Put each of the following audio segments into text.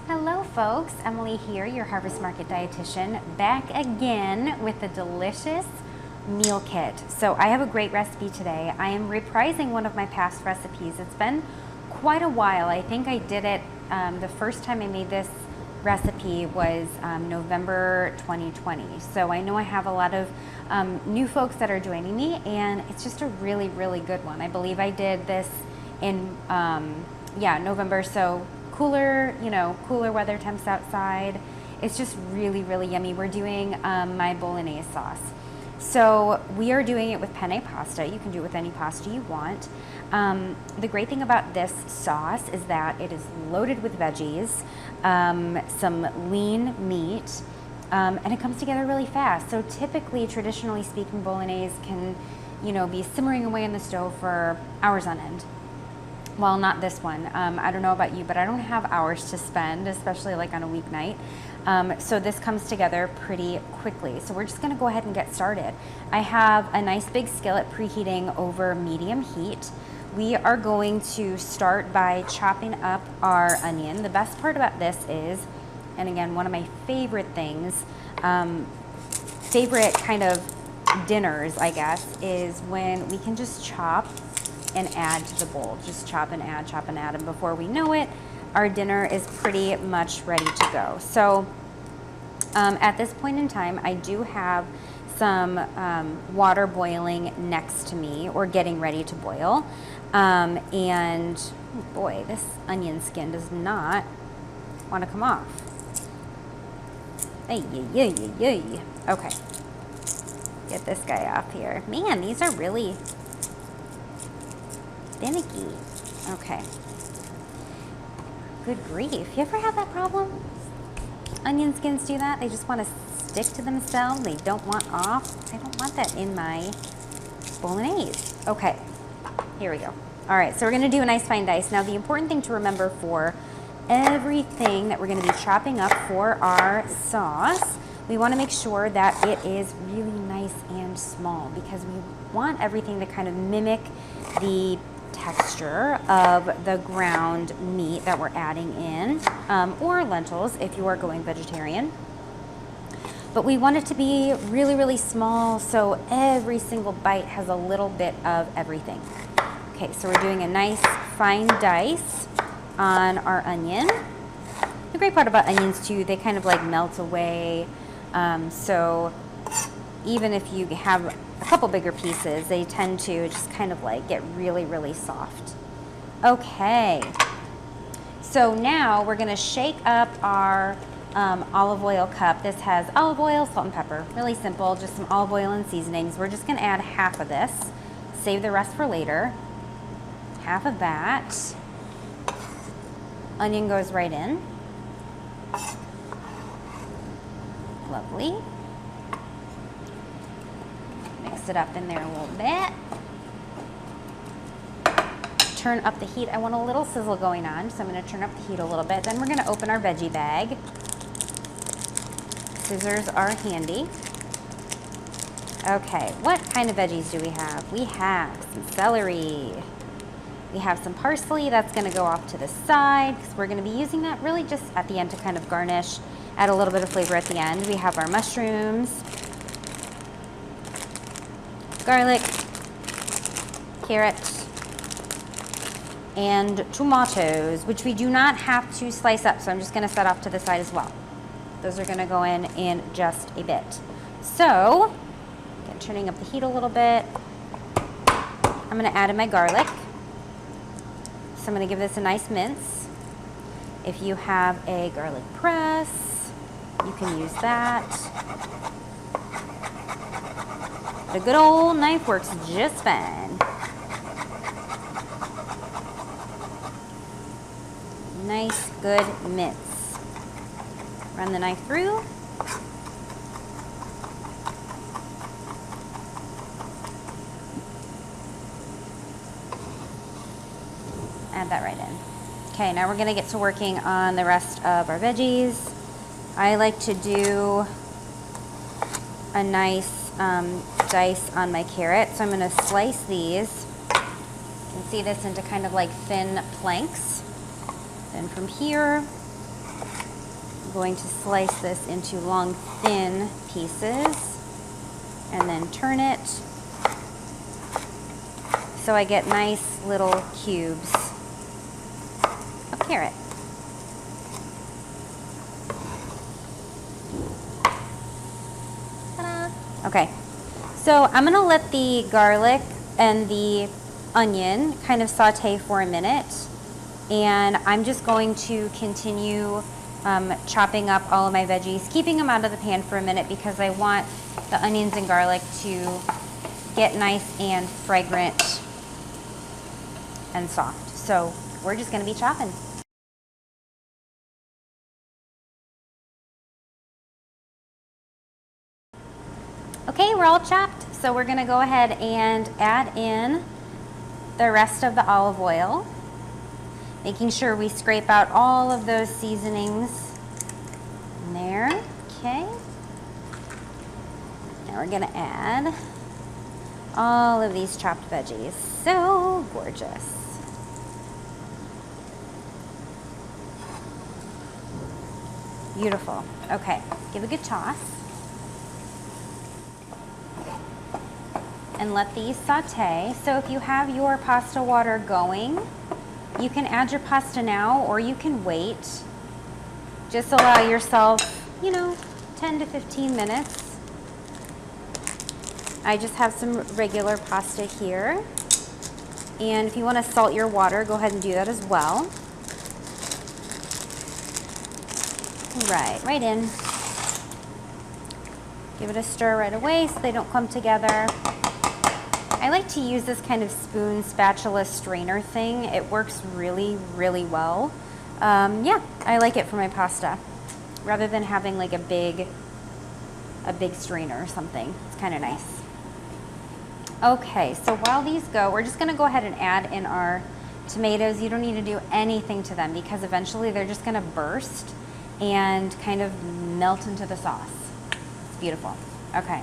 Hello folks, Emily here, your Harvest Market dietitian, back again with a delicious meal kit. So I have a great recipe today. I am reprising one of my past recipes. It's been quite a while. I think I did it, the first time I made this recipe was November 2020. So I know I have a lot of new folks that are joining me, and it's just a really, really good one. I believe I did this in, November, so cooler, cooler weather temps outside. It's just really, really yummy. We're doing my Bolognese sauce. So we are doing it with penne pasta. You can do it with any pasta you want. The great thing about this sauce is that it is loaded with veggies, some lean meat, and it comes together really fast. So typically, traditionally speaking, Bolognese can, be simmering away on the stove for hours on end. Well, not this one. I don't know about you, but I don't have hours to spend, especially like on a weeknight. So this comes together pretty quickly. So we're just gonna go ahead and get started. I have a nice big skillet preheating over medium heat. We are going to start by chopping up our onion. The best part about this is, and again, one of my favorite things, favorite kind of dinners, I guess, is when we can just chop and add to the bowl. Just chop and add, and before we know it, our dinner is pretty much ready to go. So at this point in time, I do have some water boiling next to me, or getting ready to boil. And boy, this onion skin does not want to come off. Ay, ay, ay, ay, ay. Okay, get this guy off here. Man, these are really finicky. Okay. Good grief. You ever have that problem? Onion skins do that. They just want to stick to themselves. They don't want off. I don't want that in my Bolognese. Okay. Here we go. All right. So we're going to do a nice fine dice. Now, the important thing to remember for everything that we're going to be chopping up for our sauce, we want to make sure that it is really nice and small, because we want everything to kind of mimic the texture of the ground meat that we're adding in, or lentils if you are going vegetarian. But we want it to be really, really small, so every single bite has a little bit of everything. Okay, so we're doing a nice fine dice on our onion. The great part about onions too, they kind of like melt away. So even if you have a couple bigger pieces, they tend to just kind of like get really, really soft. Okay, so now we're gonna shake up our olive oil cup. This has olive oil, salt and pepper, really simple, just some olive oil and seasonings. We're just gonna add half of this, save the rest for later. Half of that. Onion goes right in. Lovely. Mix it up in there a little bit. Turn up the heat. I want a little sizzle going on, so I'm going to turn up the heat a little bit. Then we're going to open our veggie bag. Scissors are handy. Okay, what kind of veggies do we have? We have some celery. We have some parsley. That's going to go off to the side, because we're going to be using that really just at the end to kind of garnish, add a little bit of flavor at the end. We have our mushrooms, garlic, carrot, and tomatoes, which we do not have to slice up, so I'm just going to set off to the side as well. Those are going to go in just a bit. So, again, turning up the heat a little bit, I'm going to add in my garlic. So I'm going to give this a nice mince. If you have a garlic press, you can use that. The good old knife works just fine. Nice, good mince. Run the knife through. Add that right in. Okay, now we're going to get to working on the rest of our veggies. I like to do a nice dice on my carrot. So I'm going to slice these. You can see this into kind of like thin planks. Then from here, going to slice this into long, thin pieces and then turn it so I get nice little cubes of carrot. Ta-da! Okay, so I'm gonna let the garlic and the onion kind of saute for a minute, and I'm just going to continue chopping up all of my veggies, keeping them out of the pan for a minute because I want the onions and garlic to get nice and fragrant and soft. So we're just going to be chopping. Okay, we're all chopped. So we're going to go ahead and add in the rest of the olive oil, making sure we scrape out all of those seasonings in there. Okay. Now we're going to add all of these chopped veggies. So gorgeous. Beautiful. Okay, give a good toss. And let these saute. So if you have your pasta water going, you can add your pasta now or you can wait. Just allow yourself, 10 to 15 minutes. I just have some regular pasta here. And if you want to salt your water, go ahead and do that as well. Right in. Give it a stir right away so they don't clump together. I like to use this kind of spoon spatula strainer thing. It works really, really well. Yeah, I like it for my pasta rather than having like a big strainer or something. It's kind of nice. Okay, so while these go, we're just going to go ahead and add in our tomatoes. You don't need to do anything to them because eventually they're just going to burst and kind of melt into the sauce. It's beautiful. Okay.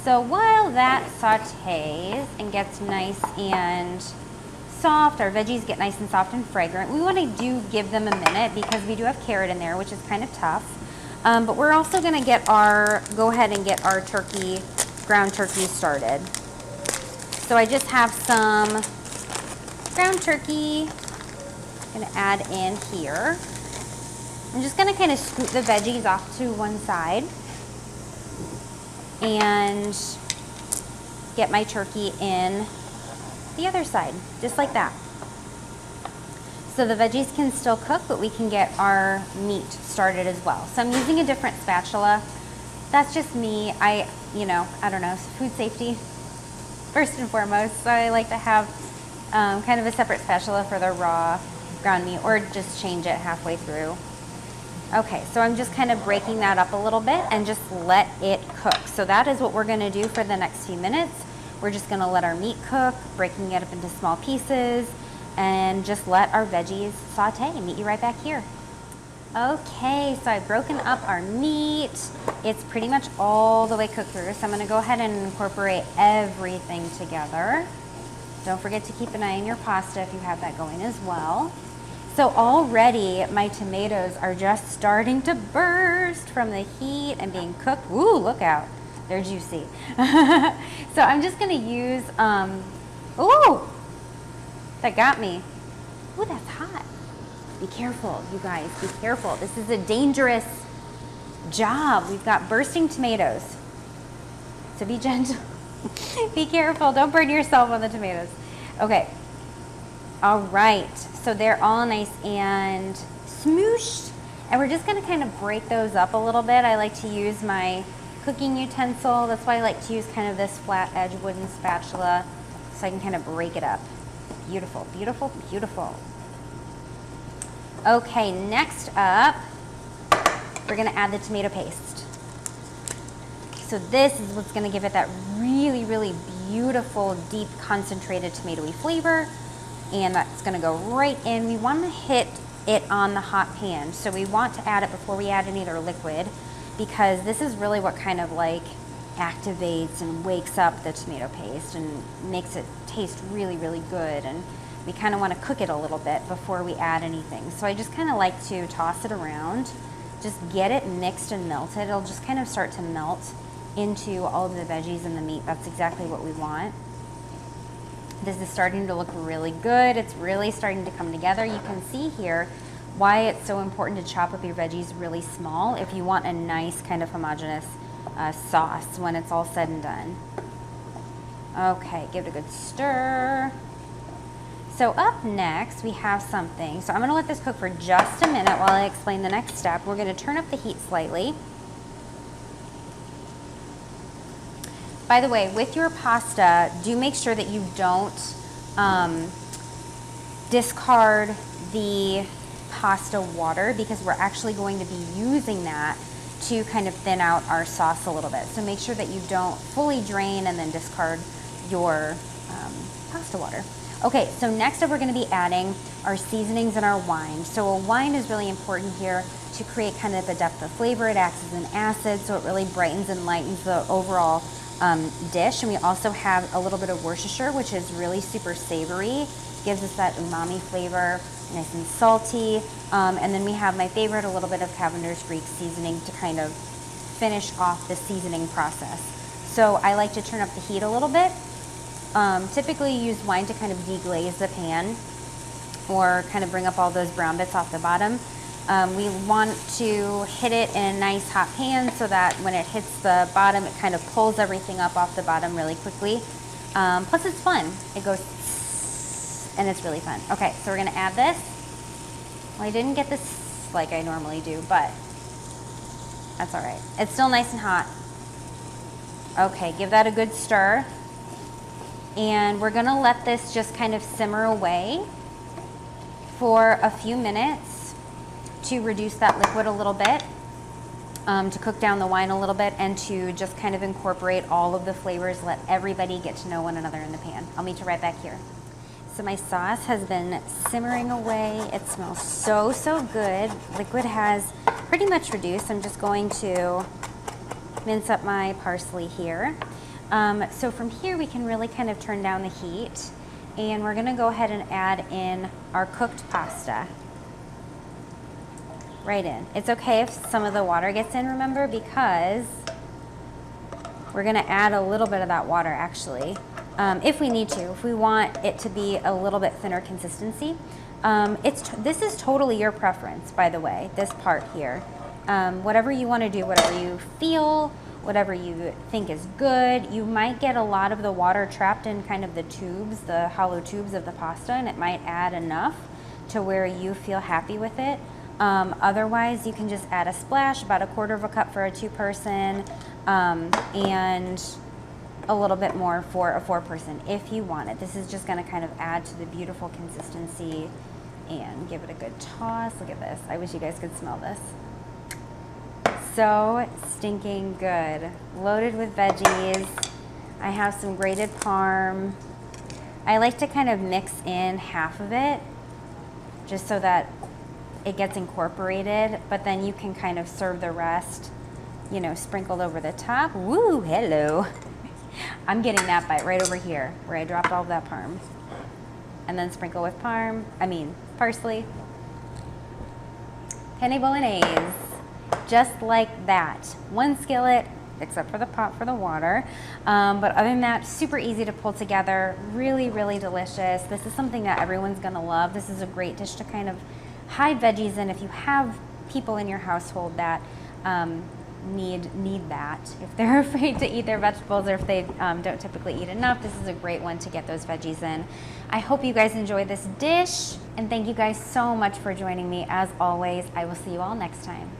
So while that sautés and gets nice and soft, our veggies get nice and soft and fragrant, we want to give them a minute because we do have carrot in there, which is kind of tough. But we're also going to go ahead and get our ground turkey started. So I just have some ground turkey I'm going to add in here. I'm just going to kind of scoop the veggies off to one side and get my turkey in the other side, just like that. So the veggies can still cook, but we can get our meat started as well. So I'm using a different spatula. That's just me. I don't know, food safety first and foremost. So I like to have kind of a separate spatula for the raw ground meat or just change it halfway through. Okay, so I'm just kind of breaking that up a little bit and just let it cook. So that is what we're gonna do for the next few minutes. We're just gonna let our meat cook, breaking it up into small pieces, and just let our veggies saute. Meet you right back here. Okay, so I've broken up our meat. It's pretty much all the way cooked through, so I'm gonna go ahead and incorporate everything together. Don't forget to keep an eye on your pasta if you have that going as well. So already my tomatoes are just starting to burst from the heat and being cooked. Ooh, look out, they're juicy. So I'm just gonna use, ooh, that got me. Ooh, that's hot. Be careful, you guys, be careful. This is a dangerous job. We've got bursting tomatoes. So be gentle, be careful, don't burn yourself on the tomatoes. Okay, all right, so they're all nice and smooshed. And we're just gonna kind of break those up a little bit. I like to use my cooking utensil. That's why I like to use kind of this flat edge wooden spatula so I can kind of break it up. Beautiful, beautiful, beautiful. Okay, next up, we're gonna add the tomato paste. So this is what's gonna give it that really, really beautiful, deep, concentrated tomatoey flavor. And that's gonna go right in. We wanna hit it on the hot pan. So we want to add it before we add any other liquid because this is really what kind of like activates and wakes up the tomato paste and makes it taste really, really good and we kind of want to cook it a little bit before we add anything. So I just kind of like to toss it around, just get it mixed and melted. It'll just kind of start to melt into all of the veggies and the meat. That's exactly what we want. This is starting to look really good. It's really starting to come together. You can see here why it's so important to chop up your veggies really small if you want a nice kind of homogeneous sauce when it's all said and done. Okay, give it a good stir. So up next we have something. So I'm gonna let this cook for just a minute while I explain the next step. We're gonna turn up the heat slightly. By the way, with your pasta, do make sure that you don't discard the pasta water, because we're actually going to be using that to kind of thin out our sauce a little bit. So make sure that you don't fully drain and then discard your pasta water. Okay, so next up we're going to be adding our seasonings and our wine. So a wine is really important here to create kind of a depth of flavor. It acts as an acid, so it really brightens and lightens the overall dish. And we also have a little bit of Worcestershire, which is really super savory, gives us that umami flavor, nice and salty. And then we have my favorite, a little bit of Cavender's Greek seasoning to kind of finish off the seasoning process. So I like to turn up the heat a little bit. Typically use wine to kind of deglaze the pan or kind of bring up all those brown bits off the bottom. We want to hit it in a nice hot pan so that when it hits the bottom, it kind of pulls everything up off the bottom really quickly. Plus it's fun. It goes and it's really fun. Okay, so we're gonna add this. Well, I didn't get this like I normally do, but that's all right. It's still nice and hot. Okay, give that a good stir. And we're gonna let this just kind of simmer away for a few minutes to reduce that liquid a little bit, to cook down the wine a little bit, and to just kind of incorporate all of the flavors, let everybody get to know one another in the pan. I'll meet you right back here. So my sauce has been simmering away. It smells so, so good. Liquid has pretty much reduced. I'm just going to mince up my parsley here. So from here we can really kind of turn down the heat, and we're gonna go ahead and add in our cooked pasta. Right in. It's okay if some of the water gets in, remember, because we're gonna add a little bit of that water actually, if we need to, if we want it to be a little bit thinner consistency. This is totally your preference, by the way, this part here. Whatever you wanna do, whatever you feel, whatever you think is good. You might get a lot of the water trapped in kind of the tubes, the hollow tubes of the pasta, and it might add enough to where you feel happy with it. Otherwise, you can just add a splash, about 1/4 cup for a 2-person, and a little bit more for a 4-person if you want it. This is just gonna kind of add to the beautiful consistency and give it a good toss. Look at this. I wish you guys could smell this. So stinking good. Loaded with veggies. I have some grated parm. I like to kind of mix in half of it just so that it gets incorporated, but then you can kind of serve the rest, you know, sprinkled over the top. Woo, hello. I'm getting that bite right over here where I dropped all of that parm. And then sprinkle with parsley. Penne Bolognese. Just like that. One skillet, except for the pot for the water. But other than that, super easy to pull together. Really, really delicious. This is something that everyone's gonna love. This is a great dish to kind of hide veggies in if you have people in your household that need that. If they're afraid to eat their vegetables, or if they don't typically eat enough, this is a great one to get those veggies in. I hope you guys enjoyed this dish, and thank you guys so much for joining me. As always, I will see you all next time.